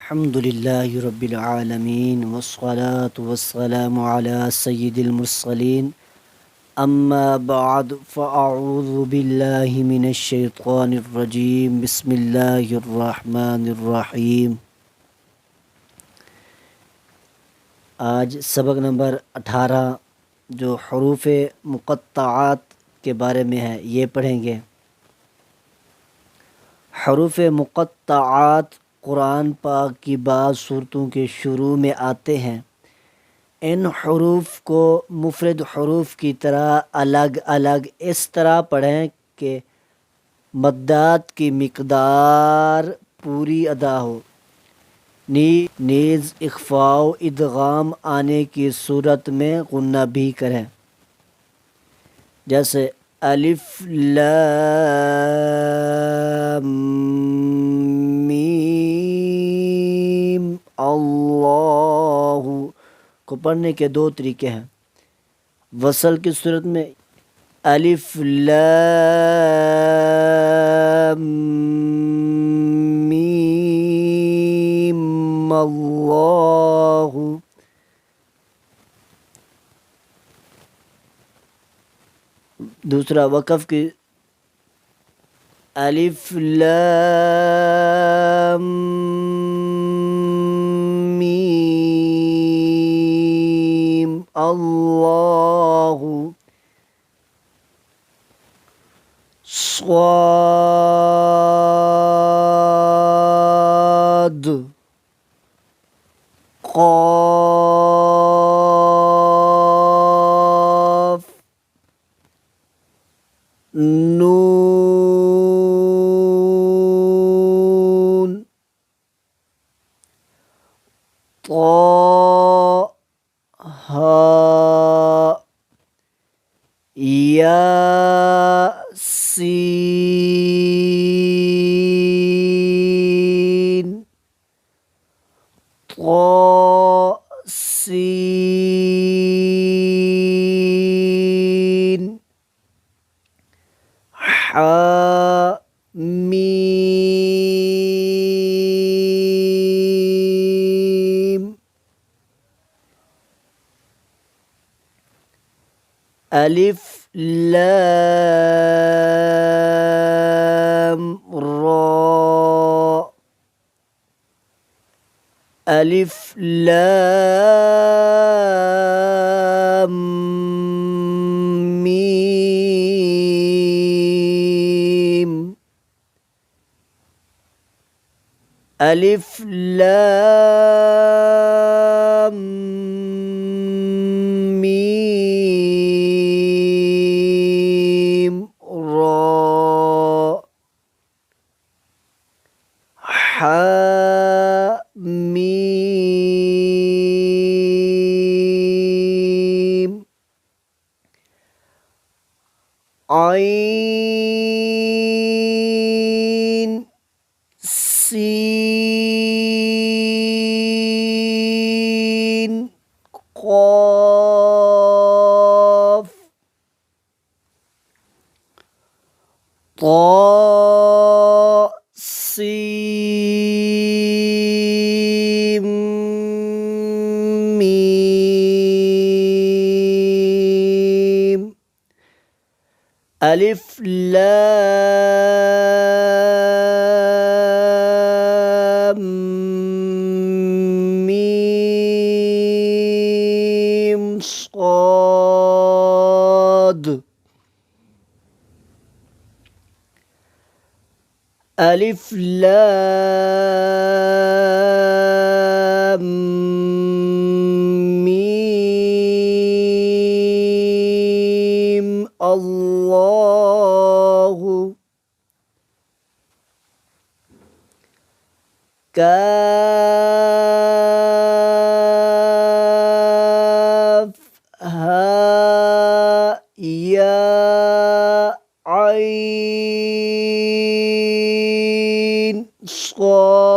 अल्हम्दुलिल्लाहि रब्बिल आलमीन वस्सलातु वस्सलामु अला सय्यिदिल मुरसलीन अम्मा बअद फ़अऊज़ु बिल्लाहि मिनश शैतानिर रजीम बिस्मिल्लाहिर रहमानिर रहीम। आज सबक नंबर 18 जो हरूफ़ मुक़त्तआत के बारे में है ये पढ़ेंगे। हरूफ़ मुक़त्तआत कुरान पाक की बाज़ सूरतों के शुरू में आते हैं। इन हरूफ को मुफ़रद हरूफ की तरह अलग अलग इस तरह पढ़ें कि मद्दात की मिक़दार पूरी अदा हो। नीज़ इख़फ़ा इदगाम आने की सूरत में गुन्ना भी करें, जैसे अलिफ लाम मीम। अल्लाहु को पढ़ने के दो तरीके हैं। वसल की सूरत में अलिफ लाम मीम अल्लाहु। दूसरा वक़फ़ की अलिफ लाम मीम अल्लाहु स्वाद क़ाफ नून ता हा यासीन तासीन हामीम। अलिफ लाम रा। अलिफ लाम मीम। अलिफ लाम मीम रा। हामीम। आइन सीन क़ाफ ता सीम मीम। अलिफ लाम मीम साद। अलिफ लाम मीम अल्लाहु। काफ हा या आइन साद।